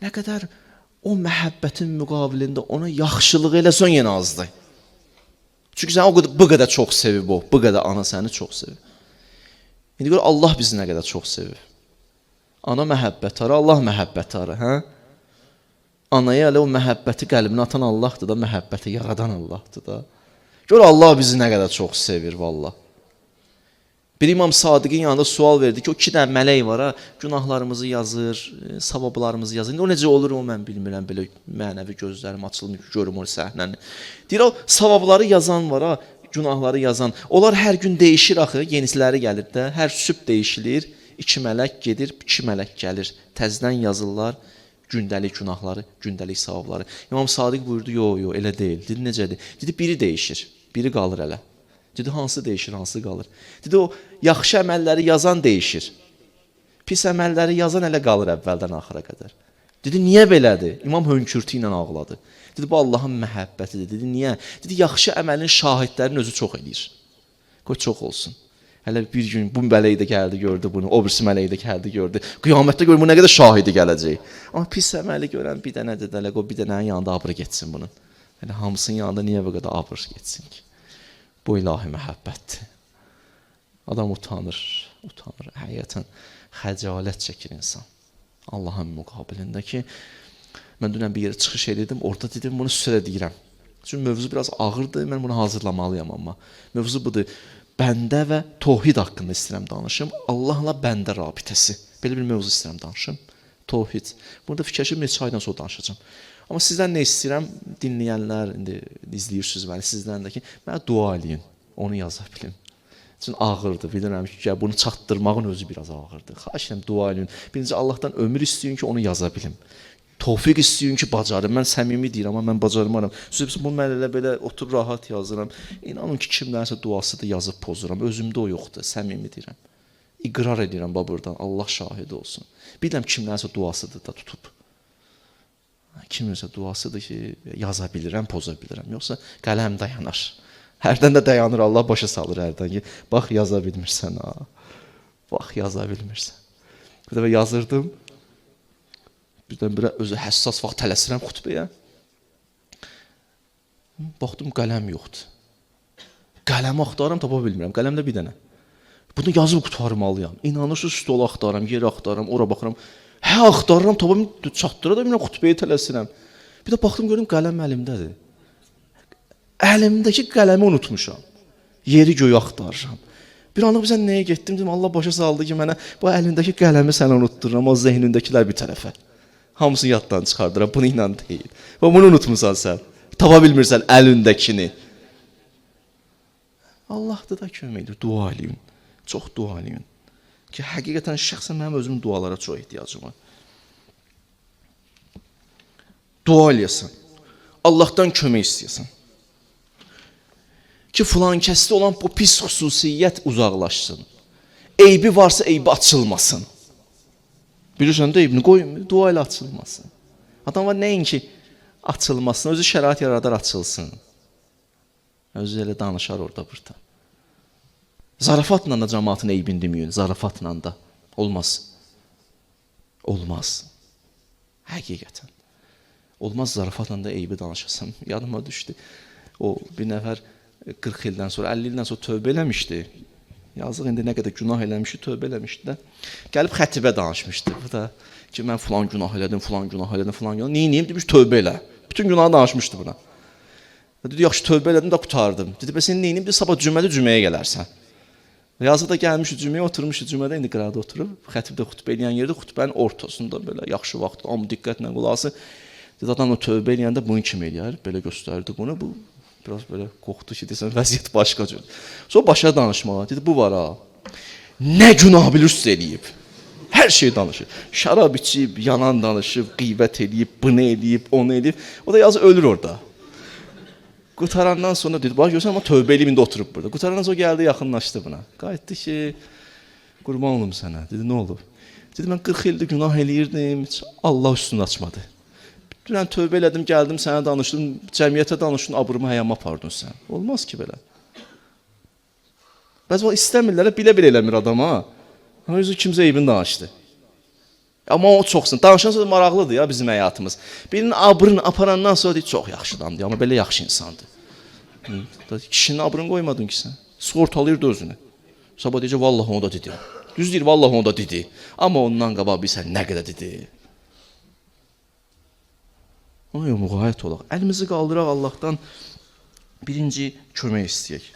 Nə qədər o məhəbbətin müqabilində ona yaxşılıq eləsən yenə azdır. Çünki sən bu qədər çox sevib o, bu qədər ana səni çox sevib. İndi gör Allah bizi nə qədər çox sevib. Ana məhəbbətdarı, Allah məhəbbətdarı, hə? Anaya elə o məhəbbəti qəlbinə atan Allahdır da, məhəbbəti yaradan Allahdır da. Gör Allah bizi nə qədər çox sevir vallah. Bir İmam Sadiqin yanında sual verdi ki, o 2 dənə mələk var ha, günahlarımızı yazır, savablarımızı yazır. O necə olur, o mən bilmirəm, belə mənəvi gözlərim açılmır, görüm o səhnəni. Deyir, o savabları yazan var ha, günahları yazan. Onlar hər gün dəyişir axı, yenisləri gəlir də, hər sübh dəyişilir, 2 mələk gedir, 2 mələk gəlir, təzdən yazırlar gündəlik günahları, gündəlik savabları. İmam Sadiq buyurdu, yo, elə deyil. Dedi, necədir? Dedi, biri dəyişir, biri qalır elə. Dedi, hansı dəyişir, hansı qalır? Dedi, o yaxşı əməlləri yazan dəyişir. Pis əməlləri yazan elə qalır əvvəldən axıra qədər. Dedi, niyə belədir? İmam hönkürtü ilə ağladı. Dedi, bu Allahın məhəbbətidir. Dedi, niyə? Dedi, yaxşı əməlin şahidlərin özü çox eləyir. Qoy çox olsun. Hələ bir gün bu mələk də gəldi, gördü bunu, o birisi mələk də gəldi, gördü. Qiyamətdə görür, bu nə qədər şahidi gələcək. Amma pis əməli görən bir dənə dedələ, o bir dənənin yanında abır getsin bunun. Yəni, hamısının yanında niyə bu qədər abır getsin ki? Bu ilahi məhəbbətdir. Adam utanır. Həqiqətən xəcalət çəkir insan. Allahın müqabilində ki, mən dünən bir yerə çıxış edirdim, orada dedim, bunu sizə də deyirəm. Çünki mövzu biraz ağırdır, mən bunu hazırlamalıyam amma. Mövzu budur, bəndə və tohid haqqında istəyirəm danışım. Allahla bəndə rabitəsi. Belə bir mövzu istəyirəm danışım. Tohid. Burada fikirləşib neçə aydan sonra danışacağım. Amma sizdən nə istəyirəm? Dinləyənlər, indi izləyirsiniz məni, sizdən də ki, mənə dua eləyin, onu yaza bilim. Çünki ağırdır, bilirəm ki, bunu çatdırmağın özü biraz ağırdır. Xahiş edirəm, dua eləyin. Birinci, Allahdan ömür istəyin ki, onu yaza bilim. Tövfiq istəyin ki, bacarım. Mən səmimi deyirəm, amma mən bacarmaram. Sözü bunu mən elə belə oturub rahat yazıram. İnanın ki, kimlərsə duası da yazıb pozuram. Özümdə o yoxdur, səmimi deyirəm. İqrar edirəm buradan, Allah şahidi olsun. Bilirəm kimlərsə duasıdır da tutub. Kiminsə duasıdır ki, yaza bilirəm, poza bilirəm. Yoxsa qələm dayanar. Hərdən də dayanır, Allah başa salır hərdən ki, bax, yaza bilmirsən, ha. Bax, yaza bilmirsən. Bir dəfə yazırdım. Birdən bir özü həssas vaxt tələsirəm xutbəyə. Baxdım, qələm yoxdur. Qələmi axtarım, tapa bilmirəm. Qələm də bir dənə. Bunu yazıb qutarmalıyam. İnanırsınız, stolu axtarım, yeri axtarım, ora baxıram. Hə, axtarıram, tapam, çatdıra da bilmirəm, xutbəyə tələsirəm. Bir də baxdım, gördüm, qələm əlimdədir. Əlimdəki qələmi unutmuşam. Yeri göy axtarıram. Bir anlıq bizə nəyə getdim, dedim, Allah başa saldı ki, mənə bu əlindəki qələmi sənə unutdururam, o zehnindəkilər bir tərəfə. Hamısını yaddan çıxardıram, bunu ilə deyil. Və bunu unutmuşsan sən, tapa bilmirsən əlindəkini. Allah'da da köməkdir, dua eləyin, çox dua eləyin. Ki, həqiqətən şəxsən mənim özümün dualara çox ehtiyacım var. Dua eləyəsən, Allah'dan kömək istəyəsən. Ki, filan kəsdə olan bu pis xüsusiyyət uzaqlaşsın. Eybi varsa eybi açılmasın. Bilirsən də eybini qoy, dua ilə açılmasın. Adam var nəinki açılmasın, özü şərait yaradar açılsın. Özü elə danışar orada burada. Zarafatla da cəmaatın eybini deməyin, zarafatla da. Olmaz. Olmaz. Həqiqətən. Olmaz zarafatla da eybi danışasam. Yadıma düşdü. O bir nəfər 40 ildən sonra, 50 ildən sonra tövbə eləmişdi. Yazıq, indi nə qədər günah eləmişdi, tövbə eləmişdi də. Gəlib xətibə danışmışdı. Bu da ki, mən filan günah elədim, filan günah elədim, filan günah. Neyiniyim? Demiş, tövbə elə. Bütün günahı danışmışdı buna. Dedi, yaxşı, tövbə elədim də qutardım. Dedi, bəs sən neyiniyim? Dedi, sabah cüməyə gələrsən. Yazıq da gəlmişdi cüməyə, oturmuşdu cümədə, indi qırada oturub. Xətibdə xutbə eləyən yerdə xutbənin ortasında belə yaxşı vaxt, amma diqqətlə qulası. Dedi, adam o tövbə eləyəndə bunu kim eləyər? Belə göstərdi bunu. Bu biraz belə qorxdu ki, desən, vəziyyət başqa cür. Sonra başa danışmağa. Dedi, bu var ha. Nə günah bilirsiz eləyib. Hər şey danışır. Şərab içib, yanan danışıb, qeybət eləyib, bunu eləyib, onu eləyib. O da yazı ölür orada. Qutarandan sonra dedi, bax görsən, amma tövbə eləyib, indi oturub burada. Qutarandan sonra gəldi, yaxınlaşdı buna. Qayıtdı ki, qurban olum sənə. Dedi, nə olub? Dedi, mən 40 ildir günah eləyirdim, Allah üstünü açmadı. Dünən tövbə elədim, gəldim, sənə danışdım, cəmiyyətə danışdın, abrımı həyama apardın sən. Olmaz ki, belə. Bəzi istəmirlər, bilə-bilə eləmir adam, ha. Amma özü kimsə eybini danışdı. Amma o çoxsun. Danışan sonra maraqlıdır ya bizim həyatımız. Birinin abrını aparandan sonra deyir, çox yaxşıdan deyir, amma belə yaxşı insandır. Kişinin abrını qoymadın ki sən. Sığortalayırdı özünü. Sabah deyəcək, vallahi onu da dedi. Düz deyir, vallahi onu da dedi. Amma ondan qabaq bilsən nə qədər dedi. Ona görə müğayət olaq. Əlimizi qaldıraq Allahdan birinci kömək istəyək.